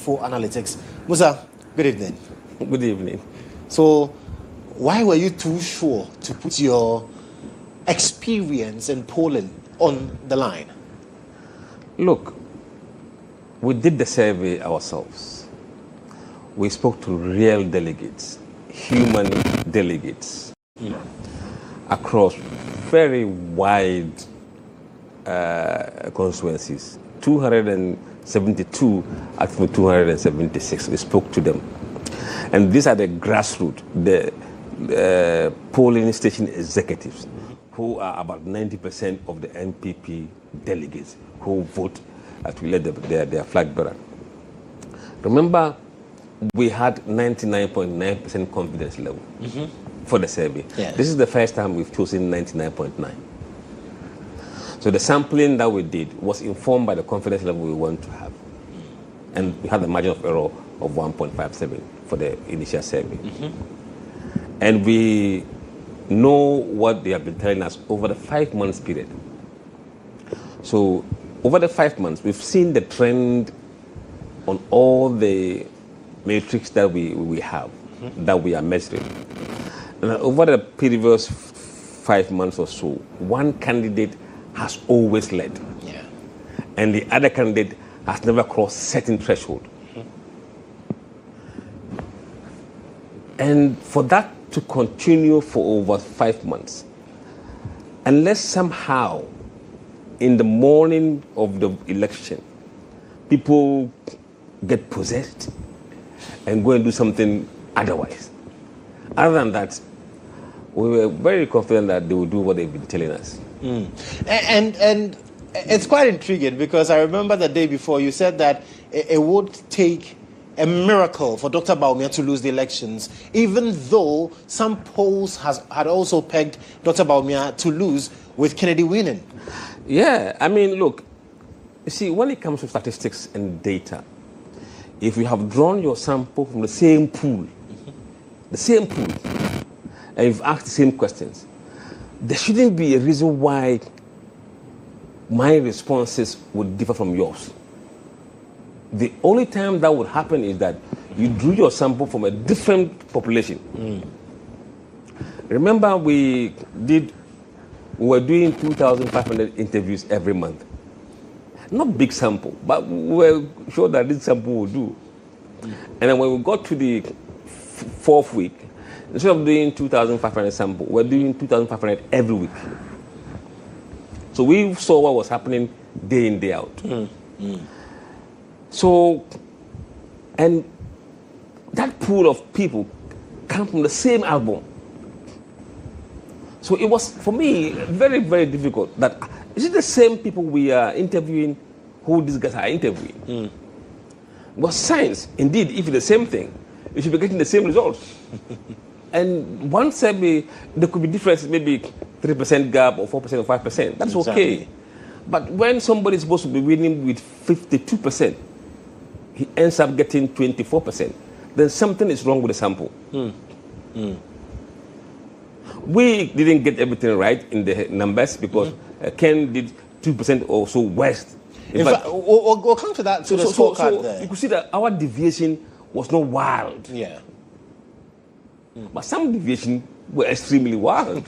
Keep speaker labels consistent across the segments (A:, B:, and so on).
A: InfoAnalytics. Mussa, good evening.
B: Good evening.
A: So, why were you too sure to put your experience in polling on the line?
B: Look, we did the survey ourselves. We spoke to real delegates, human delegates, across very wide constituencies. 272 out of 276. We spoke to them. And these are the grassroots, the polling station executives, who are about 90% of the NPP delegates who vote to elect their flag bearer. Remember, we had 99.9% confidence level for the survey.
A: Yes.
B: This is the first time we've chosen 99.9. So the sampling that we did was informed by the confidence level we want to have. And we had a margin of error of 1.57 for the initial survey. And we know what they have been telling us over the 5 months period. So over the 5 months, we've seen the trend on all the matrix that we have, that we are measuring. And over the previous 5 months or so, one candidate has always led.
A: Yeah.
B: And the other candidate has never crossed certain threshold. And for that to continue for over 5 months, unless somehow in the morning of the election, people get possessed and go and do something otherwise. Other than that, we were very confident that they would do what they've been telling us.
A: And it's quite intriguing because I remember the day before you said that it would take a miracle for Dr. Bawumia to lose the elections, even though some polls had also pegged Dr. Bawumia to lose with Kennedy winning.
B: Yeah, I mean, look, you see, when it comes to statistics and data, if you have drawn your sample from the same pool, and you've asked the same questions, there shouldn't be a reason why my responses would differ from yours. The only time that would happen is that you drew your sample from a different population. Remember, we were doing 2,500 interviews every month. Not big sample, but we were sure that this sample would do. And then when we got to the fourth week, instead of doing 2,500 sample, we're doing 2,500 every week. So we saw what was happening day in, day out. So, and that pool of people come from the same album. So it was, for me, very, very difficult. That is it the same people we are interviewing who these guys are interviewing? But science, indeed, if it's the same thing, you should be getting the same results. And one survey, there could be difference, maybe 3% gap or 4% or 5%. That's
A: Exactly.
B: okay. But when somebody is supposed to be winning with 52%, he ends up getting 24%, then something is wrong with the sample. We didn't get everything right in the numbers because Ken did 2% or so worse.
A: In fact, we'll come to that, to the scorecard there.
B: You could see that our deviation was not wild.
A: Yeah.
B: But some deviation were extremely wild.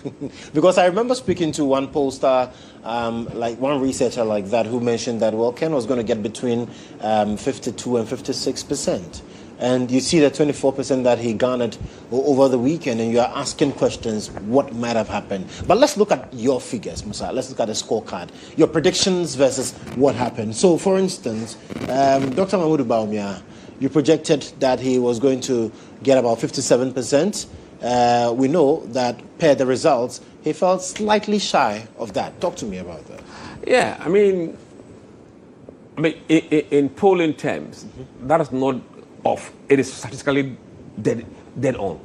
A: Because I remember speaking to one pollster, like one researcher like that, who mentioned that, well, Ken was going to get between 52 and 56%. And you see the 24% that he garnered over the weekend, and you are asking questions, what might have happened? But let's look at your figures, Mussa. Let's look at the scorecard. Your predictions versus what happened. So, for instance, Dr. Mahmoud Bawumia, you projected that he was going to get about 57%. We know that per the results, he fell slightly shy of that. Talk to me about that.
B: Yeah, I mean in polling terms, that is not off. It is statistically dead on.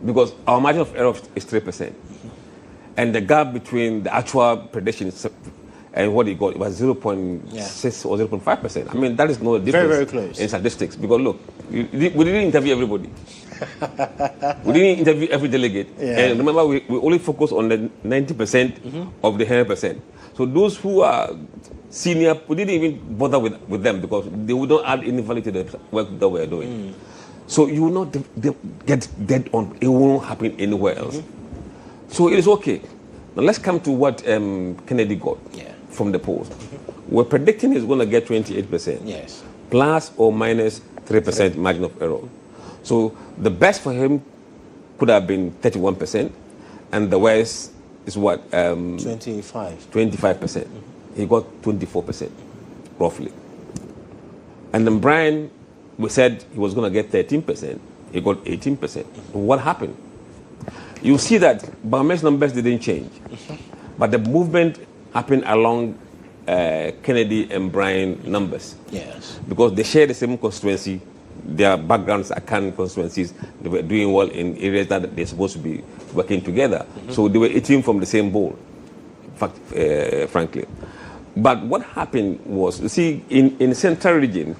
B: Because our margin of error is 3%. And the gap between the actual prediction and what he got was 0.6 or 0.5%. I mean, that is not a difference.
A: Very, very close.
B: In statistics. Because look, we didn't interview everybody. We didn't interview every delegate.
A: Yeah.
B: And remember, we only focus on the 90% of the 100%. So those who are senior, we didn't even bother with them because they would not add any value to the work that we're doing. So you will not get dead on. It won't happen anywhere else. So it is okay. Now let's come to what Kennedy got from the polls. We're predicting he's going to get 28%.
A: Yes.
B: Plus or minus 3% margin of error. So the best for him could have been 31%, and the worst is what? 25%. He got 24%, roughly. And then Brian, we said he was going to get 13%. He got 18%. What happened? You see that Baume's numbers didn't change, but the movement happened along Kennedy and Brian numbers.
A: Yes.
B: Because they share the same constituency, their backgrounds are Khan constituencies, they were doing well in areas that they're supposed to be working together. So they were eating from the same bowl, frankly. But what happened was, you see, in Central Region,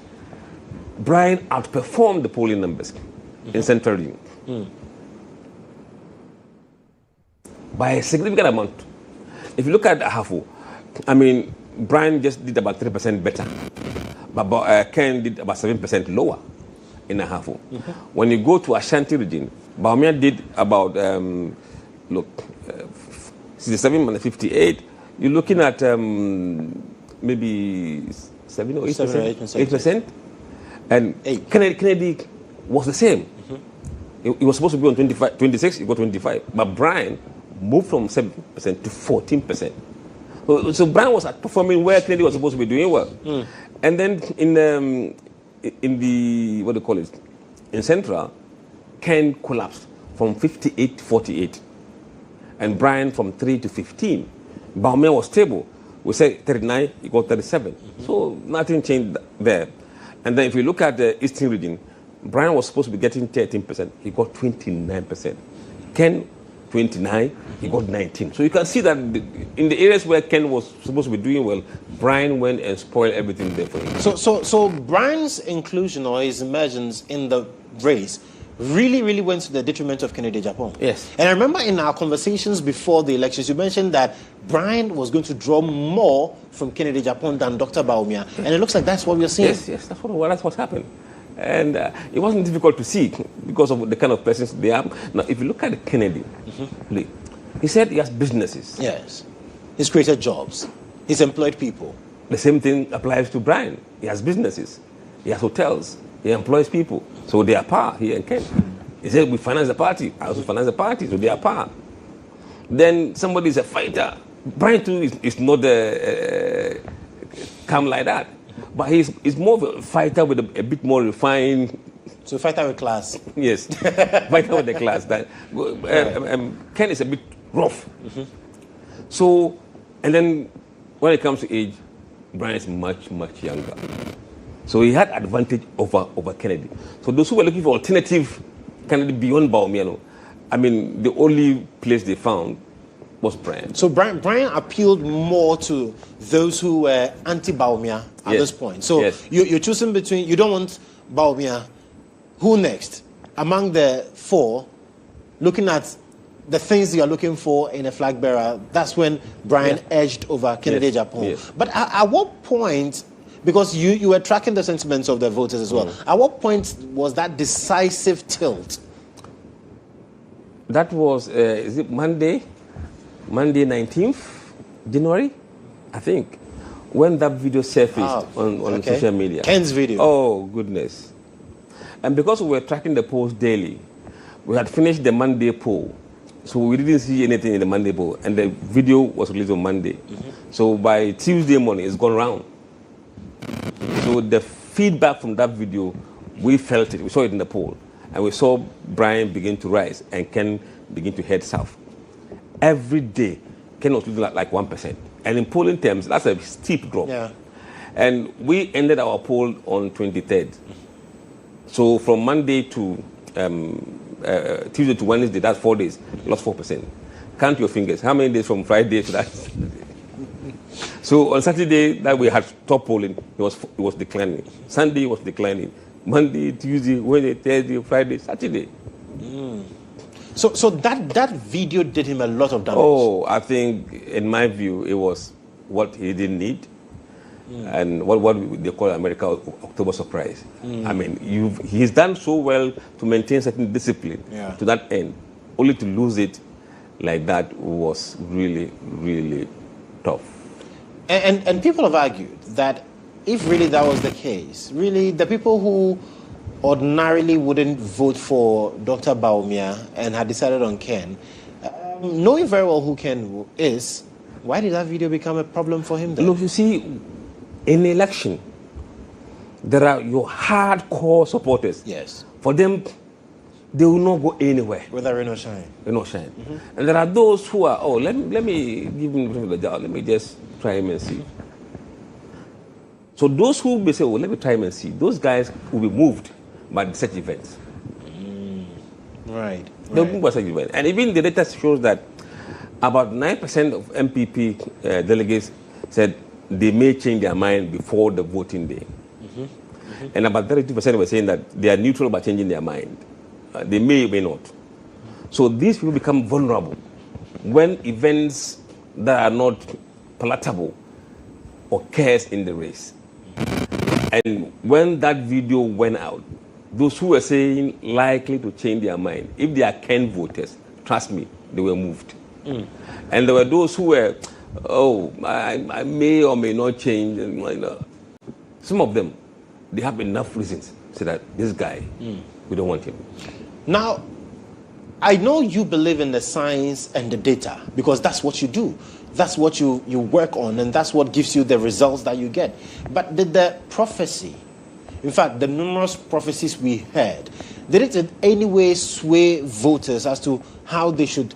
B: Brian outperformed the polling numbers in Central Region by a significant amount. If you look at Ahafo, I mean, Brian just did about 3% better, but Ken did about 7% lower in Ahafo. When you go to Ashanti Region, Bawumia did about, 67 and 58. You're looking at maybe 7 or 8%. 8%. And Kennedy was the same. He was supposed to be on 26, he got 25. But Brian moved from 7% to 14%. So Brian was performing where Kennedy was supposed to be doing well. And then in the, what do you call it, in Central, Ken collapsed from 58 to 48. And Brian from 3 to 15. Bawumia was stable. We said 39, he got 37. So nothing changed there. And then if you look at the Eastern Region, Brian was supposed to be getting 13%. He got 29%. Ken, 29, he got 19. So you can see that in the areas where Ken was supposed to be doing well, Brian went and spoiled everything there for him.
A: So Brian's inclusion or his emergence in the race really went to the detriment of Kennedy Japan.
B: Yes.
A: And I remember in our conversations before the elections, you mentioned that Brian was going to draw more from Kennedy Japan than Dr. Bawumia. And it looks like that's what we're seeing.
B: Yes, that's what happened. And it wasn't difficult to see because of the kind of persons they are. Now, if you look at Kennedy, he said he has businesses.
A: Yes. He's created jobs. He's employed people.
B: The same thing applies to Brian. He has businesses. He has hotels. He employs people. So they are par, he and Ken. He said, we finance the party. I also finance the party, so they are par. Then somebody is a fighter. Brian, too, is not calm like that. But he's more of a fighter with a bit more refined.
A: So fighter with class.
B: Yes, fighter with the class. Ken is a bit rough. So, and then when it comes to age, Brian is much younger. So he had advantage over Kennedy. So those who were looking for alternative Kennedy beyond Bawumia, I mean, the only place they found was Brian.
A: So Brian appealed more to those who were anti-Bawumia at this point. So you're choosing between, you don't want Bawumia. Who next? Among the four, looking at the things you're looking for in a flag bearer, that's when Brian edged over Kennedy Japan.
B: Yes.
A: But at what point, because you were tracking the sentiments of the voters as well, at what point was that decisive tilt?
B: That was, is it Monday 19th January, I think, when that video surfaced on social media.
A: Ken's video.
B: Oh, goodness. And because we were tracking the polls daily, we had finished the Monday poll, so we didn't see anything in the Monday poll, and the video was released on Monday. So by Tuesday morning, it's gone round. So the feedback from that video, we felt it. We saw it in the poll. And we saw Brian begin to rise and Ken begin to head south. Every day, Ken was losing like 1%. And in polling terms, that's a steep drop.
A: Yeah.
B: And we ended our poll on 23rd. So from Monday to Tuesday to Wednesday, that's 4 days, lost 4%. Count your fingers. How many days from Friday to that? So on Saturday that we had top polling, it was declining. Sunday was declining. Monday, Tuesday, Wednesday, Thursday, Friday, Saturday.
A: So that video did him a lot of damage.
B: Oh, I think in my view it was what he didn't need. and what they call America October surprise. I mean, he's done so well to maintain certain discipline to that end, only to lose it like that was really, really tough.
A: And people have argued that if really that was the case, really the people who ordinarily wouldn't vote for Dr. Bawumia and had decided on Ken, knowing very well who Ken is, why did that video become a problem for him then?
B: Look, you see, in the election, there are your hardcore supporters.
A: Yes.
B: For them, they will not go anywhere.
A: Whether rain or shine.
B: Rain or shine. And there are those who are, oh, let me give him the job. Let me just try him and see. So those who may say, oh, let me try him and see, those guys will be moved by such events.
A: Right.
B: They'll be moved by such events. And even the data shows that about 9% of MPP delegates said they may change their mind before the voting day. And about 32% were saying that they are neutral about changing their mind. They may or may not. So these people become vulnerable when events that are not palatable occurs in the race. And when that video went out, those who were saying likely to change their mind, if they are Ken voters, trust me, they were moved. And there were those who were, oh, I may or may not change. And, some of them, they have enough reasons to say that this guy, we don't want him.
A: Now, I know you believe in the science and the data because that's what you do. That's what you work on, and that's what gives you the results that you get. But did the prophecy, in fact, the numerous prophecies we heard, did it in any way sway voters as to how they should,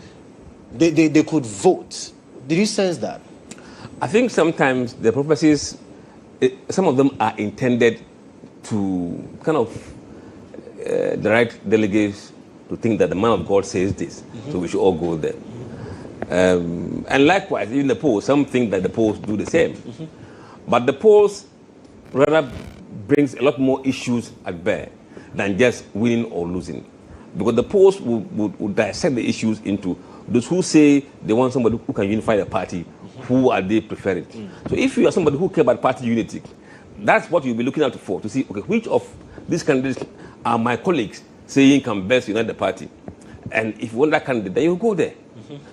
A: they could vote? Did you sense that?
B: I think sometimes the prophecies, some of them are intended to kind of direct delegates to think that the man of God says this, so we should all go there. And likewise, even the polls, some think that the polls do the same. But the polls rather brings a lot more issues at bear than just winning or losing. Because the polls would dissect the issues into those who say they want somebody who can unify the party, who are they preferring. So if you are somebody who care about party unity, that's what you'll be looking out for, to see, okay, which of these candidates are my colleagues saying can best unite the party. And if you want that candidate, then you go there.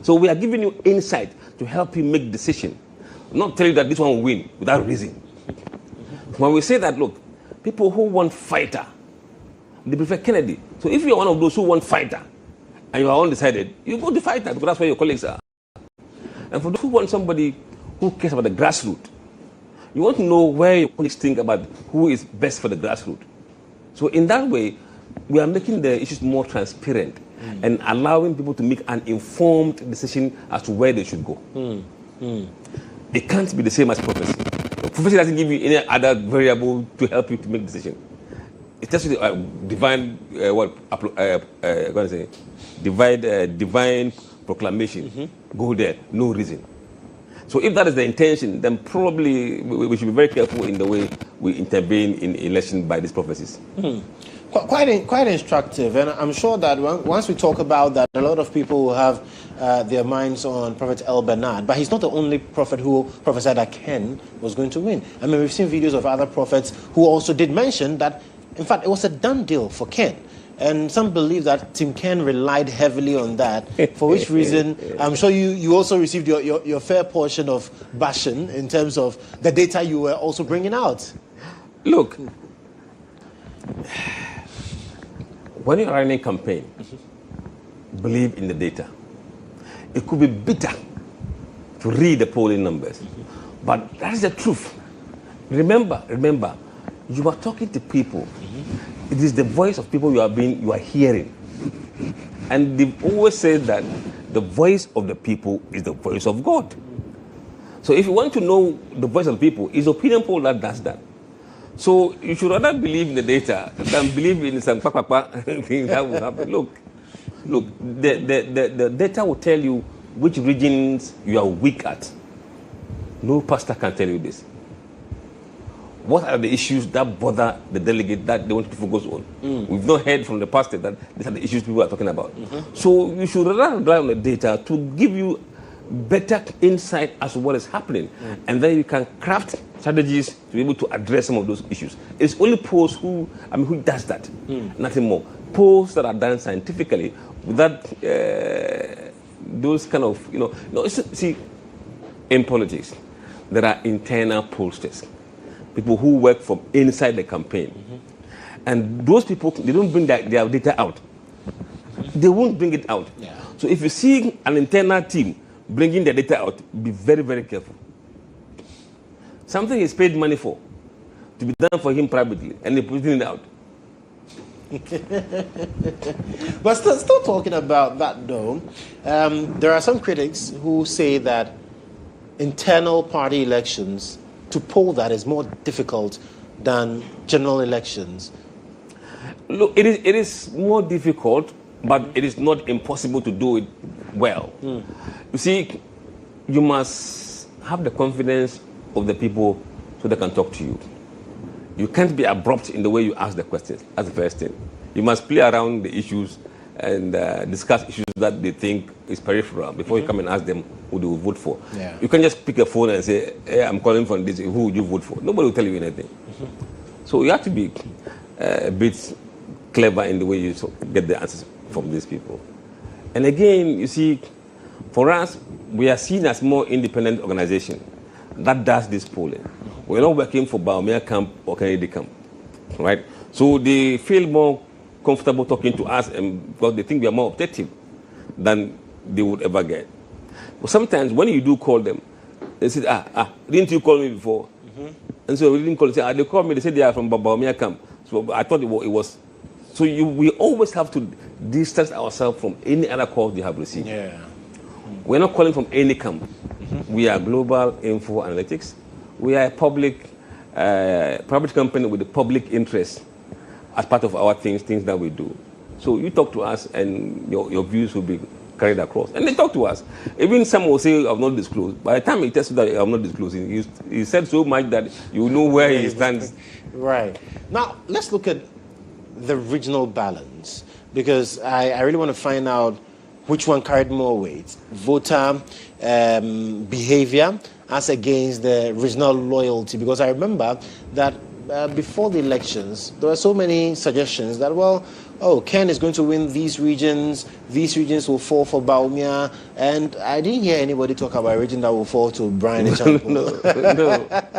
B: So we are giving you insight to help you make decision, not tell you that this one will win without reason. When we say that, look, people who want fighter, they prefer Kennedy. So if you're one of those who want fighter and you are undecided, you go to fighter because that's where your colleagues are. And for those who want somebody who cares about the grassroots, you want to know where your colleagues think about who is best for the grassroots. So in that way, we are making the issues more transparent and allowing people to make an informed decision as to where they should go. It can't be the same as prophecy. Prophecy doesn't give you any other variable to help you to make decision. It's just divine divine proclamation. Go there, no reason. So if that is the intention, then probably we should be very careful in the way we intervene in election by these prophecies.
A: Quite instructive, and I'm sure that once we talk about that, a lot of people will have their minds on Prophet El Bernard, but he's not the only prophet who prophesied that Ken was going to win. I mean, we've seen videos of other prophets who also did mention that, in fact, it was a done deal for Ken. And some believe that Tim Ken relied heavily on that, for which reason I'm sure you also received your fair portion of bashing in terms of the data you were also bringing out.
B: Look, when you're running a campaign, believe in the data. It could be bitter to read the polling numbers, but that is the truth. Remember, you are talking to people. It is the voice of people you are hearing. And they've always said that the voice of the people is the voice of God. So if you want to know the voice of the people, it's opinion poll that does that. So you should rather believe in the data than believe in some thing that will happen. Look, the data will tell you which regions you are weak at. No pastor can tell you this. What are the issues that bother the delegate that they want to focus on? We've not heard from the pastor that these are the issues people are talking about. So you should rather rely on the data to give you better insight as to what is happening. And then you can craft strategies to be able to address some of those issues. It's only polls who does that, nothing more. Polls that are done scientifically without those kind of, see, in politics, there are internal pollsters, people who work from inside the campaign. And those people, they don't bring their data out. They won't bring it out.
A: Yeah.
B: So if you see an internal team bringing their data out, be very, very careful. Something he's paid money for, to be done for him privately, and they're putting it out.
A: But still talking about that, though, there are some critics who say that internal party elections, to poll that is more difficult than general elections.
B: Look, it is more difficult, but it is not impossible to do it well. You see, you must have the confidence of the people so they can talk to you. You can't be abrupt in the way you ask the questions. That's the first thing. You must play around the issues and discuss issues that they think is peripheral before you come and ask them who they will vote for.
A: Yeah.
B: You can't just pick a phone and say, hey, I'm calling from this, who would you vote for? Nobody will tell you anything. So you have to be a bit clever in the way you get the answers from these people. And again, you see, for us, we are seen as more independent organization that does this polling. We're not working for Baumia camp or Kennedy camp, right? So they feel more comfortable talking to us and because they think we are more objective than they would ever get. But sometimes when you do call them, they say, didn't you call me before? And so we didn't call them. They called me, they said they are from Baumia camp. So I thought it was. So we always have to distance ourselves from any other calls they have received.
A: Yeah.
B: We're not calling from any camp. We are Global InfoAnalytics. We are a private company with a public interest as part of our things that we do. So you talk to us and your views will be carried across. And they talk to us. Even some will say, I've not disclosed. By the time he tells you that I'm not disclosing, he said so much that you know where he stands.
A: Right. Now, let's look at the regional balance, because I really want to find out which one carried more weight, voter behavior as against the regional loyalty. Because I remember that before the elections, there were so many suggestions that, Ken is going to win these regions will fall for Baumia, and I didn't hear anybody talk about a region that will fall to Brian Echampo.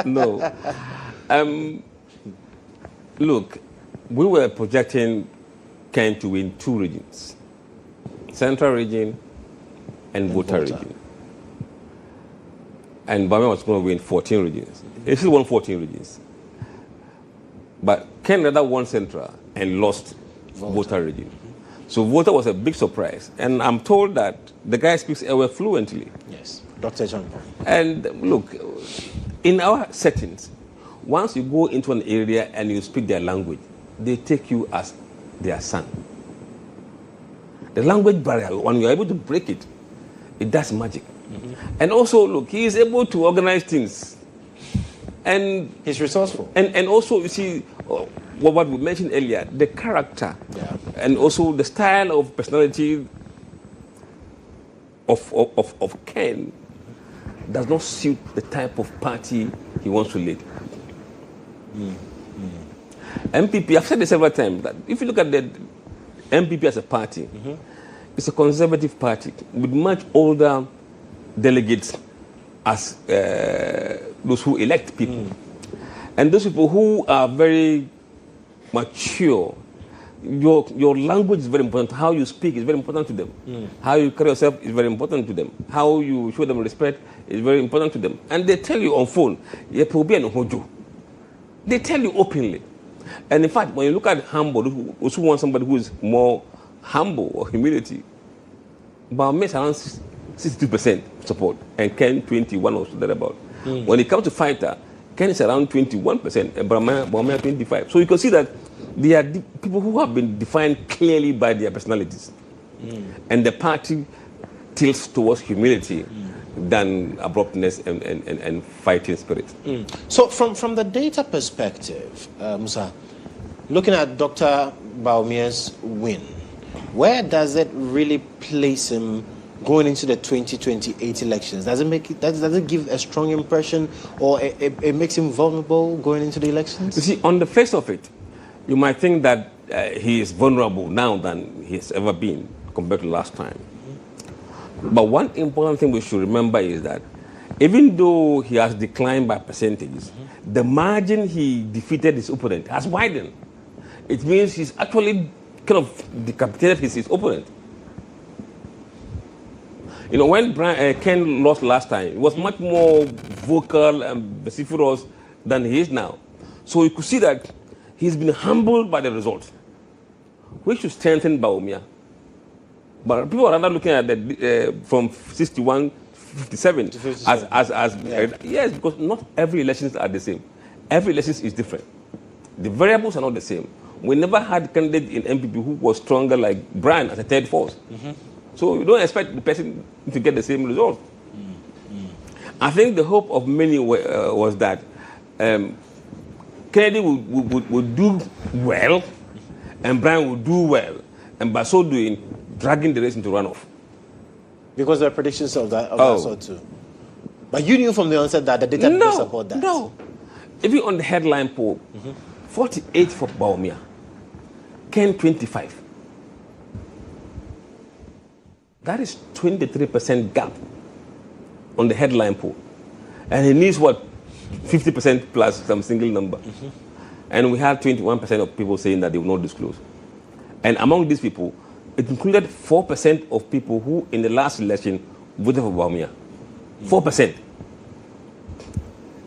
B: No. Look, we were projecting Ken to win 2 regions, Central region and Volta region. And Baumia was going to win 14 regions. He still won 14 regions. But Ken rather won Central and lost Volta region. So Volta was a big surprise. And I'm told that the guy speaks Ewe fluently.
A: Yes, Dr. Champo.
B: And look, in our settings, once you go into an area and you speak their language, they take you as their son. The language barrier, when you're able to break it, it does magic. And also, look, he is able to organize things. And
A: he's resourceful.
B: And also, you see, what we mentioned earlier, the character, and also the style of personality of Ken does not suit the type of party he wants to lead. MPP, I've said this several times, that if you look at the MPP as a party, it's a conservative party with much older delegates as those who elect people. And those people who are very mature, your language is very important. How you speak is very important to them. How you carry yourself is very important to them. How you show them respect is very important to them. And they tell you on phone, they tell you openly. And in fact, when you look at humble, those who want somebody who is more humble or humility, Baumia is around 62% support, and Ken 21 or so thereabout. When it comes to fighter, Ken is around 21%, and Baumia 25%. So you can see that they are people who have been defined clearly by their personalities. And the tilts towards humility than abruptness and fighting spirit.
A: So from the data perspective, Mussa, looking at Dr. Baumia's win, where does it really place him going into the 2028 elections? Does it give a strong impression, or it makes him vulnerable going into the elections?
B: You see, on the face of it, you might think that he is vulnerable now than he has ever been compared to last time. But one important thing we should remember is that even though he has declined by percentages, the margin he defeated his opponent has widened. It means he's actually kind of decapitated his opponent. You know, when Ken lost last time, he was much more vocal and vociferous than he is now. So you could see that he's been humbled by the result, which should strengthen Bawumia. But people are rather looking at the from 61 to 57 as yes, because not every elections are the same. Every election is different. The variables are not the same. We never had candidate in MPP who was stronger like Brian as a third force. So you don't expect the person to get the same result. I think the hope of many was that Kennedy would do well, and Brian would do well, and by so doing, dragging the race into runoff.
A: Because there are predictions of that sort too. But you knew from the onset that the data didn't support that.
B: No. Even on the headline poll, 48 for Bawumia, Ken 25. That is 23% gap on the headline poll. And he needs what? 50% plus some single number. And we had 21% of people saying that they will not disclose. And among these people, it included 4% of people who in the last election voted for Bawumia. 4%.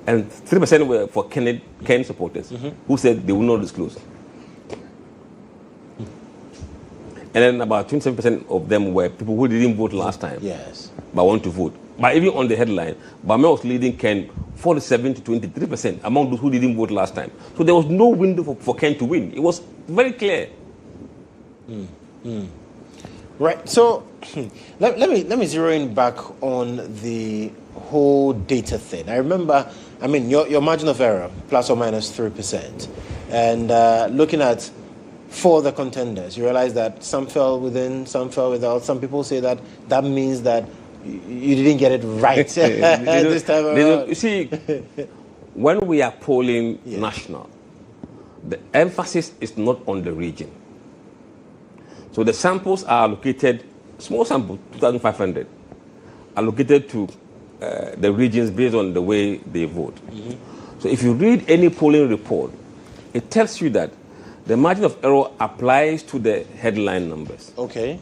B: And 3% were for Ken supporters who said they will not disclose. And then about 27% of them were people who didn't vote last time, but want to vote. But even on the headline, Bawumia was leading Ken 47 to 23% among those who didn't vote last time. So there was no window for Ken to win. It was very clear.
A: Right. So let me zero in back on the whole data thing. I remember, I mean, your margin of error plus or minus 3%, and looking at for the contenders, you realize that some fell within, some fell without. Some people say that that means that you didn't get it right this time around.
B: You see, when we are polling national, the emphasis is not on the region. So the samples are allocated, small sample, 2,500, allocated to the regions based on the way they vote. So if you read any polling report, it tells you that the margin of error applies to the headline numbers.
A: Okay.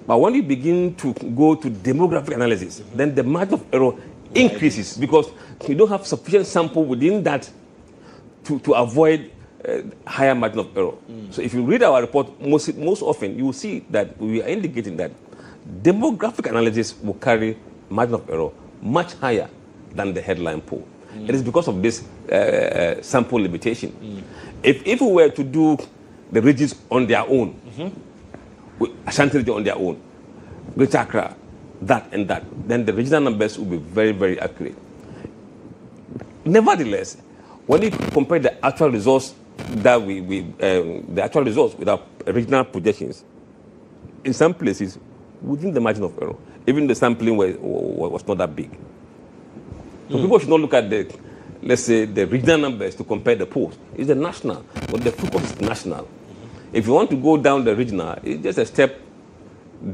B: But when you begin to go to demographic analysis, then the margin of error increases because you don't have sufficient sample within that to avoid higher margin of error. So if you read our report, most often you will see that we are indicating that demographic analysis will carry margin of error much higher than the headline poll. It is because of this sample limitation. If we were to do the regions on their own, Ashanti region on their own, Greater Accra, that and that, then the regional numbers will be very, very accurate. Nevertheless, when you compare the actual results that the actual results with our regional projections, in some places, within the margin of error, even the sampling was not that big. So people should not look at the, let's say, the regional numbers to compare the polls. It's the national, but the focus is national. If you want to go down the regional, it's just a step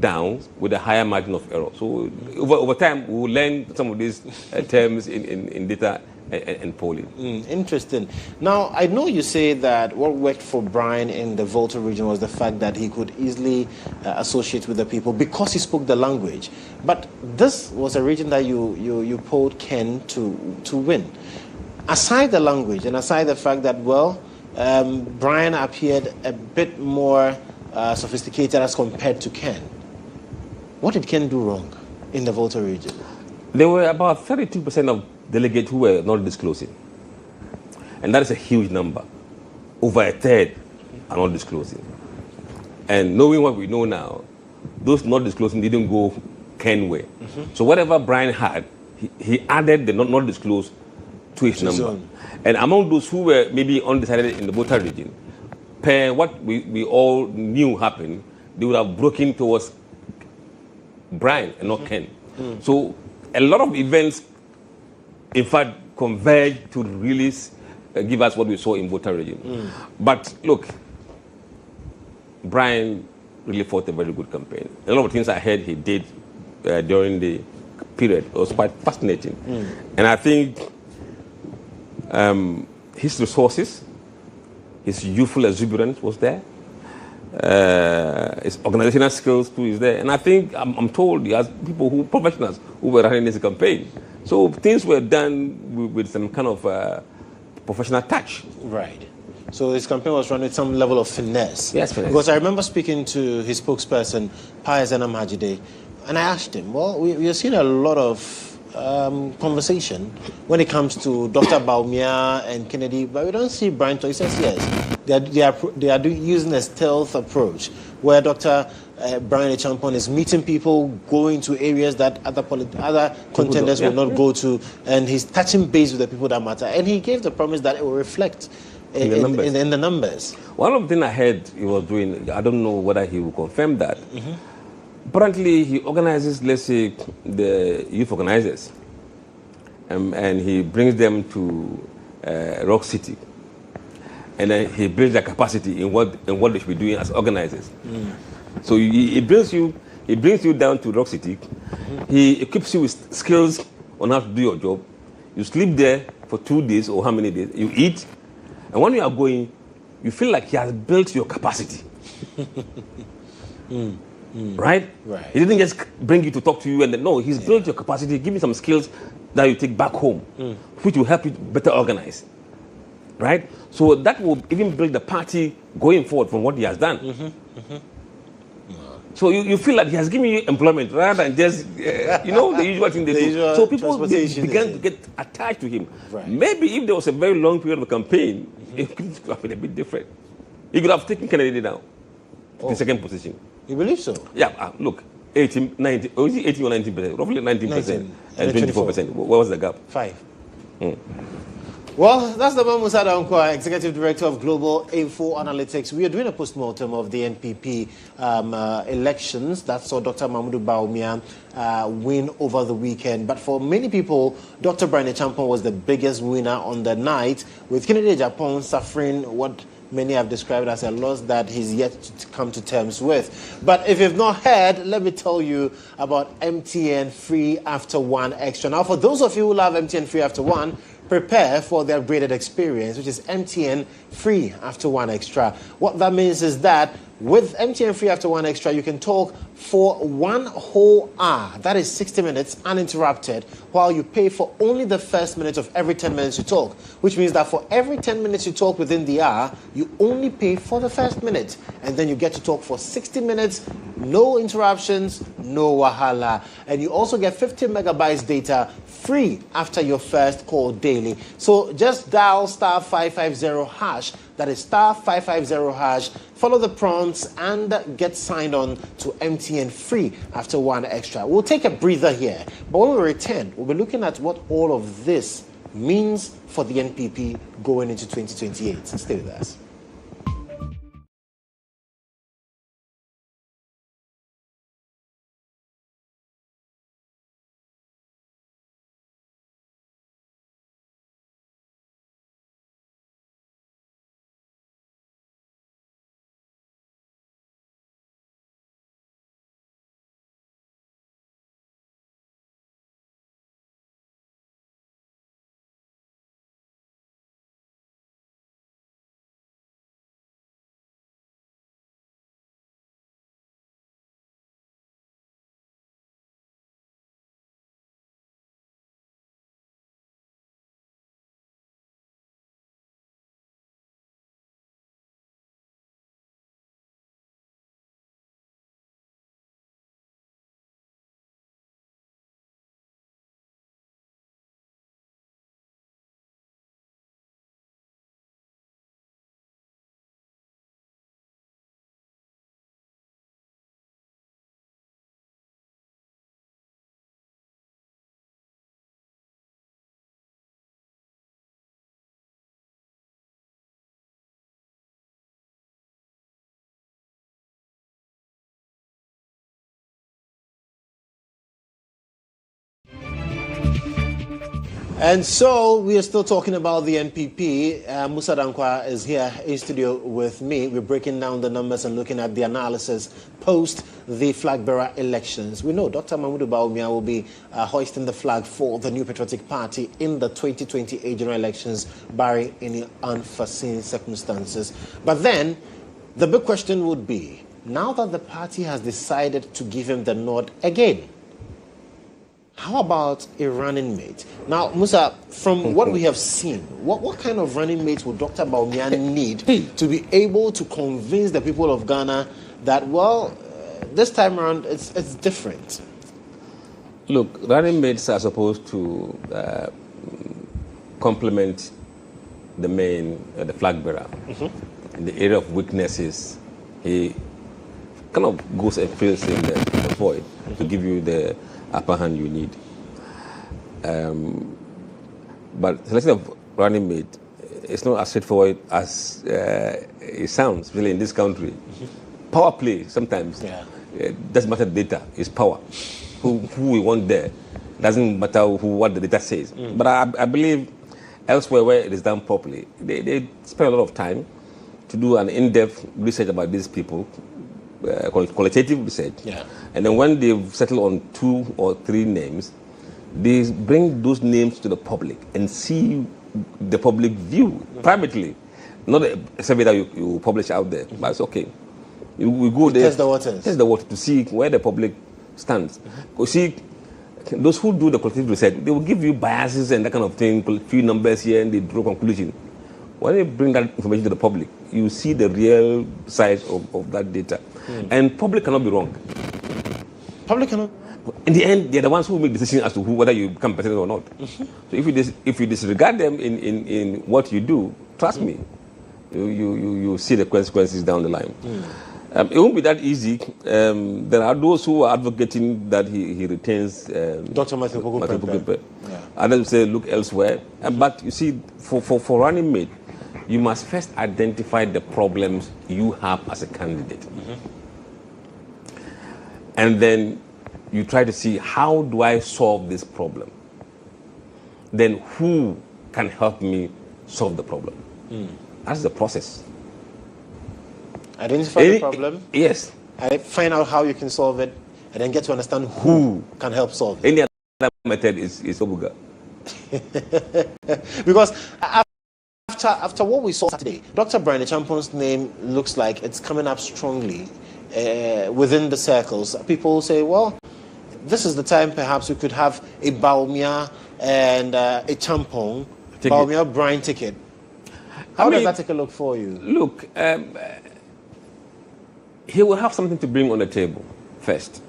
B: down with a higher margin of error. So over time, we will learn some of these terms in data and polling.
A: Interesting. Now, I know you say that what worked for Brian in the Volta region was the fact that he could easily associate with the people because he spoke the language. But this was a region that you polled Ken to win. Aside the language and aside the fact that, well, Brian appeared a bit more sophisticated as compared to Ken, what did Ken do wrong in the Volta region?
B: There were about 32% of delegates who were not disclosing. And that is a huge number. Over a third are not disclosing. And knowing what we know now, those not disclosing didn't go Ken way. So whatever Brian had, he added the not disclosed to his number. And among those who were maybe undecided in the Volta region, per what we all knew happened, they would have broken towards Brian and not Ken. So a lot of events, in fact, converge to release, give us what we saw in voter regime. But look, Brian really fought a very good campaign. A lot of things I heard he did during the period was quite fascinating. And I think his resources, his youthful exuberance was there. His organizational skills too is there. And I think, I'm told he has people professionals who were running this campaign. So things were done with some kind of professional touch.
A: Right. So his campaign was run with some level of finesse.
B: Yes, finesse.
A: Because I remember speaking to his spokesperson, Pius Enamhajide, and I asked him, well, we are seeing a lot of conversation when it comes to Dr. Bawumia and Kennedy, but we don't see Brian talk. He says, yes, they are using a stealth approach where Dr. Brian Achampong is meeting people, going to areas that other contenders will not go to, and he's touching base with the people that matter. And he gave the promise that it will reflect in the numbers.
B: One of the things I heard he was doing, I don't know whether he will confirm that. Apparently, he organizes, let's say, the youth organizers, and he brings them to Rock City, and then he builds their capacity in what they should be doing as organizers. So he brings you down to Rock City. He equips you with skills on how to do your job. You sleep there for 2 days or how many days. You eat, and when you are going, you feel like he has built your capacity. Right? He didn't just bring you to talk to you and then, no, he's built your capacity, give you some skills that you take back home, which will help you better organize. Right? So that will even build the party going forward from what he has done. So you feel like he has given you employment rather than just, the usual thing they do. So people began to get attached to him.
A: Right.
B: Maybe if there was a very long period of campaign, it could have been a bit different. He could have taken Kennedy down to the second position.
A: You believe so?
B: Yeah, look, 18, 19, or is it 18 or 19%? Roughly 19% and 24%. What was the gap?
A: 5. Well, that's the man Mussa Dankwa, Executive Director of Global InfoAnalytics. We are doing a post-mortem of the NPP elections that saw Dr. Mahamudu Bawumia win over the weekend. But for many people, Dr. Brian Achampong was the biggest winner on the night, with Kennedy Achampong suffering what many have described as a loss that he's yet to come to terms with. But if you've not heard, let me tell you about MTN Free After One Extra. Now, for those of you who love MTN Free After One, prepare for the upgraded experience, which is MTN Free After One Extra. What that means is that with MTN Free After One Extra, you can talk for 1 whole hour. That is 60 minutes uninterrupted, while you pay for only the first minute of every 10 minutes you talk, which means that for every 10 minutes you talk within the hour, you only pay for the first minute. And then you get to talk for 60 minutes, no interruptions, no wahala. And you also get 50 megabytes data free after your first call daily. So just dial *550#. That is *550#. Follow the prompts and get signed on to MTN Free After One Extra. We'll take a breather here, but when we return, we'll be looking at what all of this means for the NPP going into 2028. Stay with us. And so we are still talking about the NPP. Mussa Dankwa is here in studio with me. We're breaking down the numbers and looking at the analysis post the flag bearer elections. We know Dr. Mahmoud Bawumia will be hoisting the flag for the New Patriotic Party in the 2028 general elections, barring any unforeseen circumstances. But then the big question would be, now that the party has decided to give him the nod again, how about a running mate? Now, Mussa, from what we have seen, what kind of running mate would Dr. Bawumia need to be able to convince the people of Ghana that, well, this time around, it's different?
B: Look, running mates are supposed to complement the main, the flag bearer. In the area of weaknesses, he kind of goes and fills in the void to give you the upper hand you need. But selection of running mate is not as straightforward as it sounds, really, in this country. Power play sometimes doesn't matter the data, it's power. Who we want there doesn't matter what the data says. But I believe elsewhere where it is done properly, they spend a lot of time to do an in-depth research about these people, qualitative research, and then when they've settled on 2 or 3 names, they bring those names to the public and see the public view privately, not a survey that you publish out there. But it's okay. We go there,
A: test the water
B: to see where the public stands. You see, those who do the qualitative research, they will give you biases and that kind of thing, few numbers here, and they draw conclusion. When they bring that information to the public, you see the real size of that data. And public cannot be wrong.
A: Public cannot?
B: In the end, they're the ones who make decisions as to whether you become president or not. So if you disregard them in what you do, trust me, you see the consequences down the line. It won't be that easy. There are those who are advocating that he retains
A: Dr. Matthew Poku.
B: Others say look elsewhere. But you see, for running mate, you must first identify the problems you have as a candidate. And then you try to see, how do I solve this problem? Then who can help me solve the problem? That's the process.
A: Identify the problem.
B: Yes.
A: Find out how you can solve it, and then get to understand who can help solve it.
B: Any other method is obuga.
A: Because after what we saw today, Dr. Brian Champon's name looks like it's coming up strongly within the circles. People say, well, this is the time perhaps we could have a Bawumia and a Champon, Bawumia Brian ticket. How does that take a look for you?
B: Look, he will have something to bring on the table first.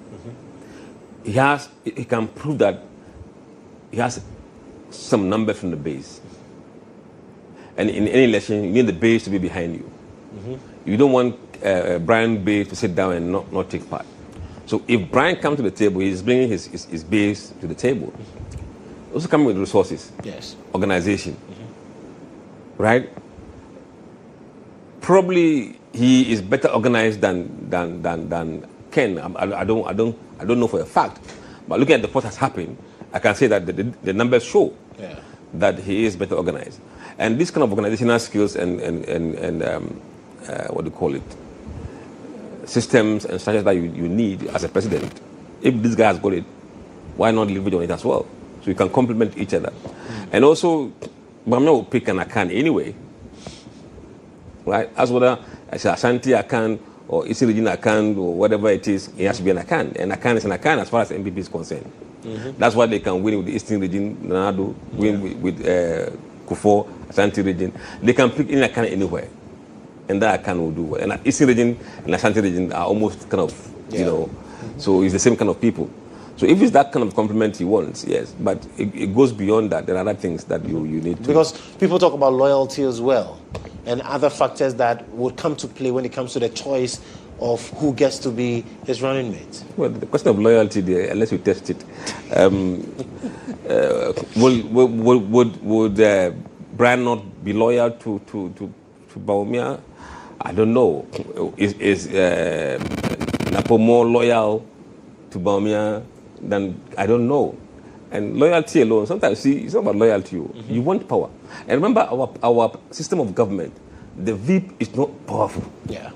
B: He can prove that he has some number from the base. And in any election, you need the base to be behind you. You don't want Brian base to sit down and not take part. So if Brian comes to the table, he's bringing his base to the table. Also coming with resources, organization, right? Probably he is better organized than Ken. I don't know for a fact, but looking at what has happened, I can say that the numbers show that he is better organized. And this kind of organizational skills and what do you call it, systems and structures that you need as a president, if this guy has got it, why not leverage on it as well? So you can complement each other. And also, Bawumia will pick an Akan anyway, right? As whether it's Ashanti Akan or Eastern Region Akan or whatever it is, it has to be an Akan. And Akan is an Akan as far as MPP is concerned. That's why they can win with the Eastern Region, Nanado, win with Kufo, Ashanti Region. They can pick any Akan anywhere. And that Akan will do well. And Eastern Region and Ashanti Region are almost kind of, you know, so it's the same kind of people. So if it's that kind of compliment he wants, yes. But it goes beyond that. There are other things that you need to...
A: Because people talk about loyalty as well, and other factors that would come to play when it comes to the choice of who gets to be his running mate.
B: Well, the question of loyalty, there, unless you test it, would Brian not be loyal to Bawumia? I don't know. Is Napo more loyal to Bawumia than... I don't know. And loyalty alone, sometimes, see, it's not about loyalty. You want power. And remember, our system of government, the VIP is not powerful.
A: Yeah.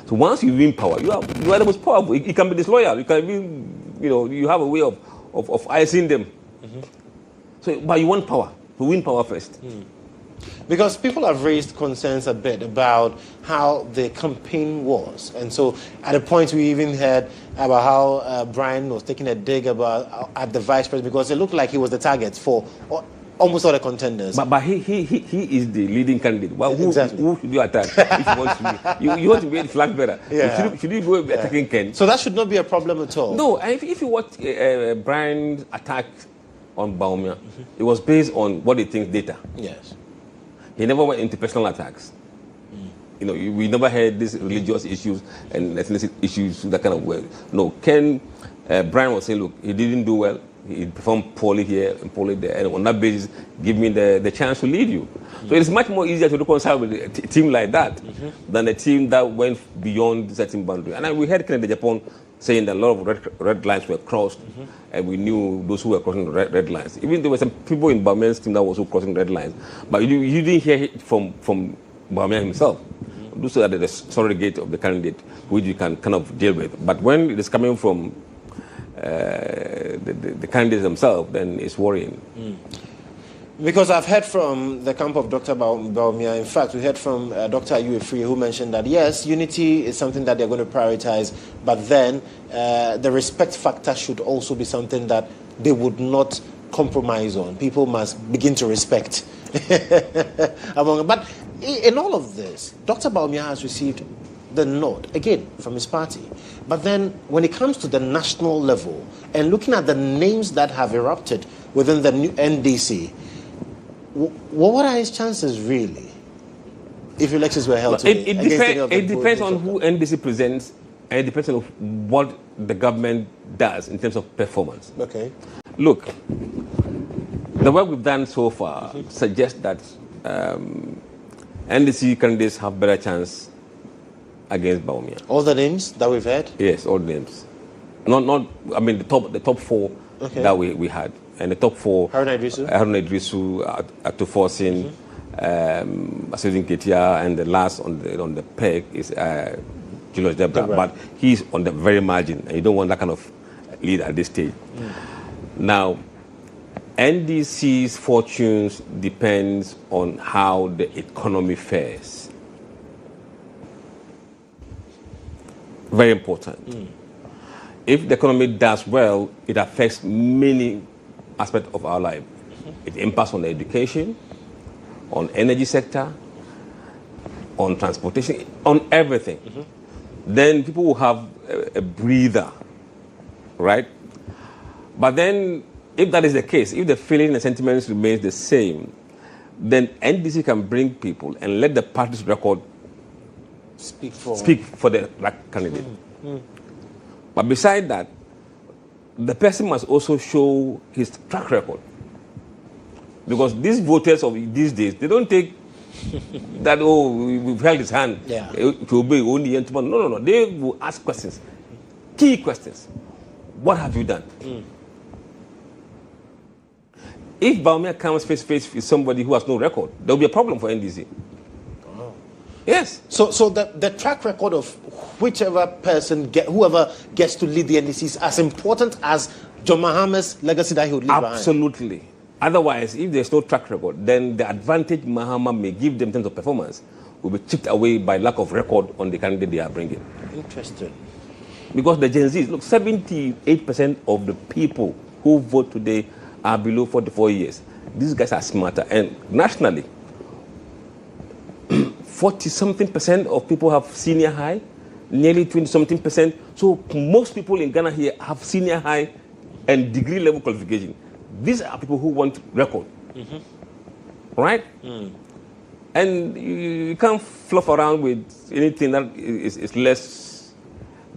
B: So once you win power, you are the most powerful. It can be disloyal. You can be, you have a way of icing them. So, but you want power. To win power first.
A: Because people have raised concerns a bit about how the campaign was. And so at a point we even heard about how Brian was taking a dig at the vice president because it looked like he was the target for almost all the contenders.
B: But he is the leading candidate. Well,
A: Exactly.
B: Who should you attack if you want to be? You want to be the flag bearer.
A: Yeah.
B: Should you go attacking Ken?
A: So that should not be a problem at all.
B: No, if you watch Brian's attack on Bawumia, it was based on what he thinks data.
A: Yes.
B: He never went into personal attacks. We never had these religious issues and ethnic issues, that kind of way. No, Brian was saying, look, he didn't do well. He performed poorly here and poorly there. And on that basis, give me the chance to lead you. So it's much more easier to reconcile with a team like that than a team that went beyond certain boundary. And we heard Kennedy Japan saying that a lot of red lines were crossed, and we knew those who were crossing red lines. Even there were some people in Bawumia's team that were also crossing red lines, but you didn't hear it from Bawumia himself. Those are the surrogate of the candidate, which you can kind of deal with. But when it is coming from the candidates themselves, then it's worrying.
A: Because I've heard from the camp of Dr. Bawumia, in fact, we heard from Dr. Ayuefri, who mentioned that, yes, unity is something that they're going to prioritize, but then the respect factor should also be something that they would not compromise on. People must begin to respect. But in all of this, Dr. Bawumia has received the nod, again, from his party. But then when it comes to the national level and looking at the names that have erupted within the new NDC, what are his chances, really, if elections were held today?
B: It depends on who NDC presents, and it depends on what the government does in terms of performance.
A: Okay.
B: Look, the work we've done so far suggests that NDC candidates have better chance against Bawumia.
A: All the names that we've had?
B: Yes, all names. The top four that we had. And the top four, Haruna Idrisu, Ato Forsin, Asudin Ketia, and the last on the peg is Julius Debra. But he's on the very margin, and you don't want that kind of lead at this stage. Now, NDC's fortunes depends on how the economy fares. Very important. If the economy does well, it affects many aspects of our life. It impacts on the education, on energy sector, on transportation, on everything. Then people will have a breather, right? But then, if that is the case, if the feeling and sentiments remains the same, then NDC can bring people and let the party's record speak for the right candidate. But beside that, the person must also show his track record. Because these voters of these days, they don't take that, we've held his hand to obey only. No. They will ask questions, key questions. What have you done? If Bawumia comes face to face with somebody who has no record, there will be a problem for NDC. Yes.
A: So the track record of whichever person, whoever gets to lead the NDC is as important as John Mahama's legacy that he would leave behind.
B: Absolutely. Otherwise, if there's no track record, then the advantage Mahama may give them in terms of performance will be chipped away by lack of record on the candidate they are bringing.
A: Interesting.
B: Because the Gen Zs, look, 78% of the people who vote today are below 44 years. These guys are smarter. And nationally, 40-something% of people have senior high, nearly 20-something%. So most people in Ghana here have senior high and degree level qualification. These are people who want record, right? And you can't fluff around with anything that is less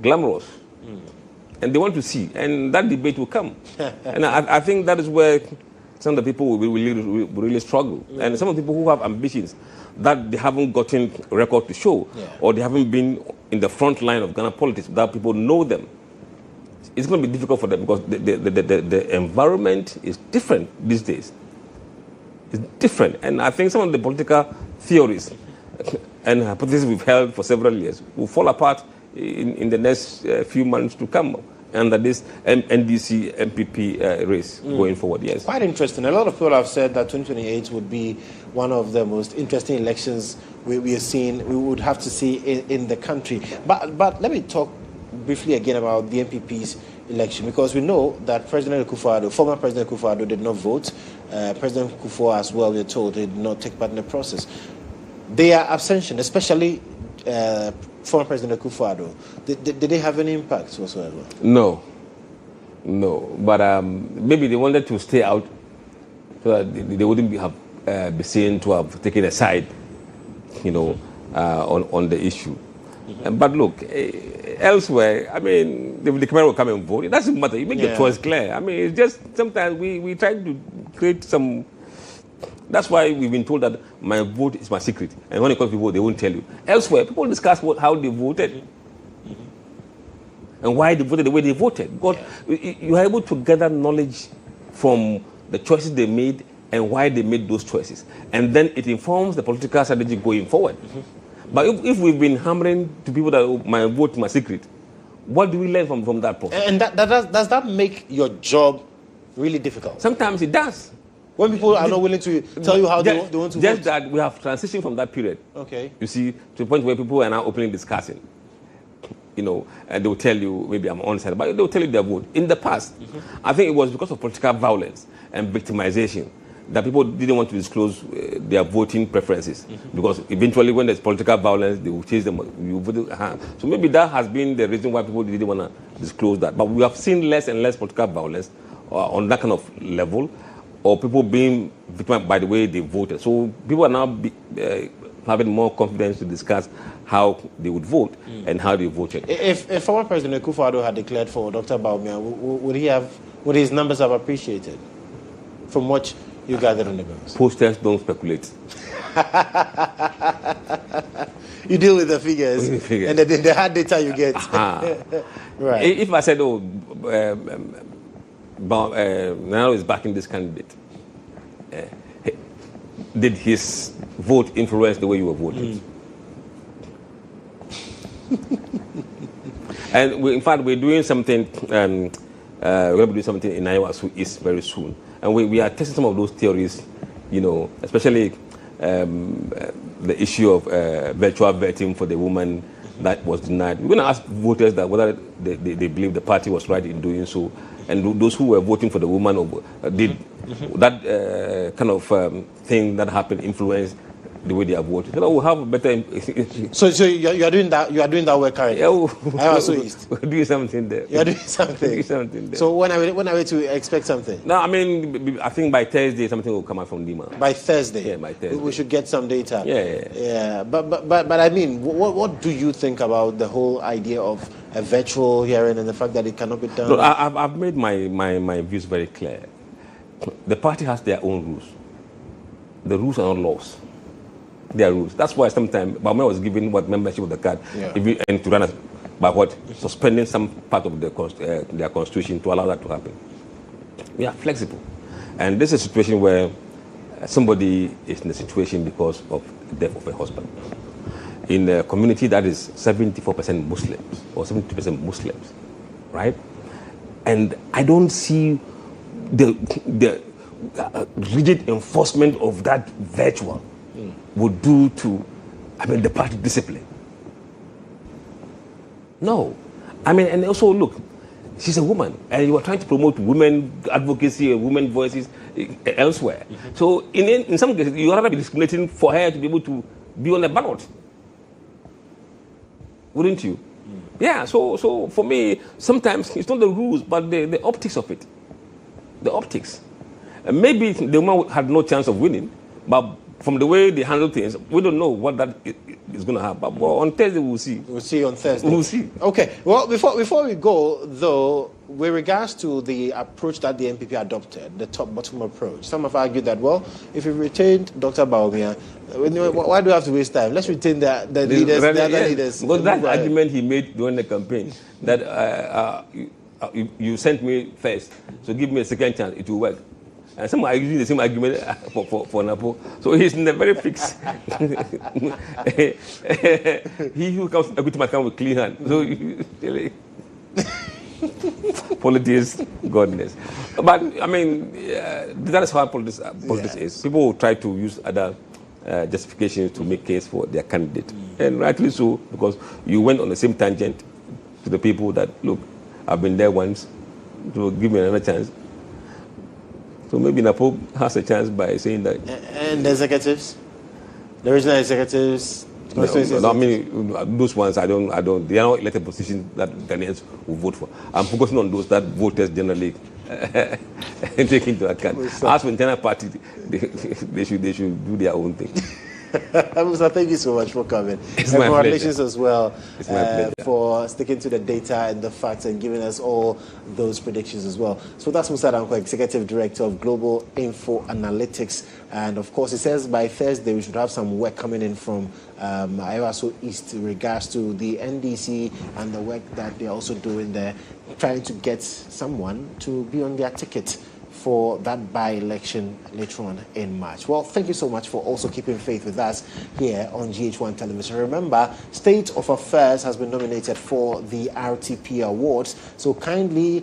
B: glamorous. And they want to see, and that debate will come. And I think that is where some of the people will really struggle. And some of the people who have ambitions that they haven't gotten record to show, or they haven't been in the front line of Ghana politics, that people know them. it's going to be difficult for them because the environment is different these days. It's different. And I think some of the political theories and hypotheses we've held for several years will fall apart in the next few months to come under this NDC MPP race going forward. Yes.
A: Quite interesting. A lot of people have said that 2028 would be one of the most interesting elections we would have to see in the country. But let me talk briefly again about the MPP's election, because we know that President Akufo-Addo, former President Akufo-Addo, did not vote. President Akufo as well, we're told, did not take part in the process. Their abstention, especially former President Akufo-Addo, did they have any impact whatsoever?
B: No. But maybe they wanted to stay out so that they wouldn't be seen to have taken a side, on the issue. But look, elsewhere, I mean, the camera will come and vote. It doesn't matter. You make your choice clear. I mean, it's just sometimes we try to create some. That's why we've been told that my vote is my secret. And when it comes to vote, they won't tell you. Elsewhere, people discuss how they voted and why they voted the way they voted. Because you are able to gather knowledge from the choices they made and why they made those choices. And then it informs the political strategy going forward. But if we've been hammering to people that my vote is my secret, what do we learn from that process?
A: And does that make your job really difficult?
B: Sometimes it does.
A: When people are not willing to tell you how they want to vote?
B: Just that we have transitioned from that period.
A: Okay.
B: You see, to the point where people are now openly discussing. And they will tell you, maybe I'm on side, but they will tell you their vote. In the past, I think it was because of political violence and victimization that people didn't want to disclose their voting preferences. Because eventually when there's political violence, they will chase them. So maybe that has been the reason why people didn't want to disclose that. But we have seen less and less political violence on that kind of level, or people being victimized by the way they voted. So people are now having more confidence to discuss how they would vote and how they voted.
A: If former President Akufo-Addo had declared for Dr. Bawumia, would his numbers have appreciated from what you gathered on the ground?
B: Posters don't speculate.
A: You deal with the figures. And the hard data you get. Right.
B: If I said, now is backing this candidate, did his vote influence the way you were voting? And in fact, we're doing something. We're going to do something in Iowa East very soon, and we are testing some of those theories. Especially the issue of virtual vetting for the woman that was denied. We're going to ask voters that whether they believe the party was right in doing so, and those who were voting for the woman did that kind of thing that happened influence the way they are voting. We'll have a better.
A: So you are doing that. You are doing that work currently.
B: We're doing something there.
A: You are doing something. So when are we to expect something?
B: No, I mean, I think by Thursday something will come out from Lima.
A: By Thursday.
B: Yeah, by Thursday.
A: We should get some data.
B: Yeah.
A: But I mean, what do you think about the whole idea of a virtual hearing and the fact that it cannot be done?
B: Look, I've made my views very clear. The party has their own rules. The rules are not laws. Their rules. That's why sometimes Bawumia was given membership of the card, and to run by suspending some part of their constitution to allow that to happen. We are flexible, and this is a situation where somebody is in a situation because of the death of a husband in a community that is 74% Muslims or 72% Muslims, right? And I don't see the rigid enforcement of that virtual would do to, the party discipline. No. And also, look, she's a woman, and you are trying to promote women advocacy and women voices elsewhere. So in some cases, you rather be discriminating for her to be able to be on the ballot. Wouldn't you? Yeah, so for me, sometimes it's not the rules, but the optics of it. The optics. Maybe the woman had no chance of winning, but from the way they handle things, we don't know what that is going to happen. But on Thursday, we'll see.
A: We'll see on Thursday.
B: We'll see.
A: Okay. Well, before we go, though, with regards to the approach that the MPP adopted, the top-bottom approach, some have argued that, well, if we retained Dr. Bawumia, why do we have to waste time? Let's retain the leaders, the other leaders.
B: Because that argument he made during the campaign, that you sent me first, so give me a second chance, it will work. And some are using the same argument for Napo. So he's in a very fixed. He who comes to equity must come with clean hand. So politics, godness. But I mean, that is how politics is. People will try to use other justifications to make case for their candidate, and rightly so, because you went on the same tangent to the people that, look, I've been there once, so give me another chance. So maybe Napo has a chance by saying that.
A: And the executives, the regional executives.
B: No, I mean, those ones I don't. They are not elected positions that Ghanaians will vote for. I'm focusing on those that voters generally take into account. As for the internal party, they should do their own thing.
A: Mussa, thank you so much for coming. Congratulations as well for sticking to the data and the facts and giving us all those predictions as well. So that's Mussa Dankwa, Executive Director of Global InfoAnalytics. And of course, it says by Thursday we should have some work coming in from Abradu-Otoo East in regards to the NDC and the work that they're also doing there, trying to get someone to be on their ticket for that by-election later on in March. Well, thank you so much for also keeping faith with us here on GHOne Television. Remember, State of Affairs has been nominated for the RTP Awards, so kindly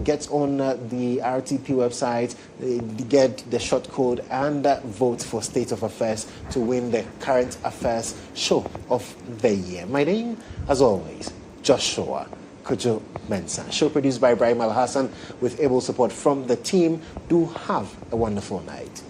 A: get on the RTP website, get the short code and vote for State of Affairs to win the Current Affairs Show of the Year. My name, as always, Joshua Kodjo Mensah. Show produced by Ibrahim Al Hassan with able support from the team. Do have a wonderful night.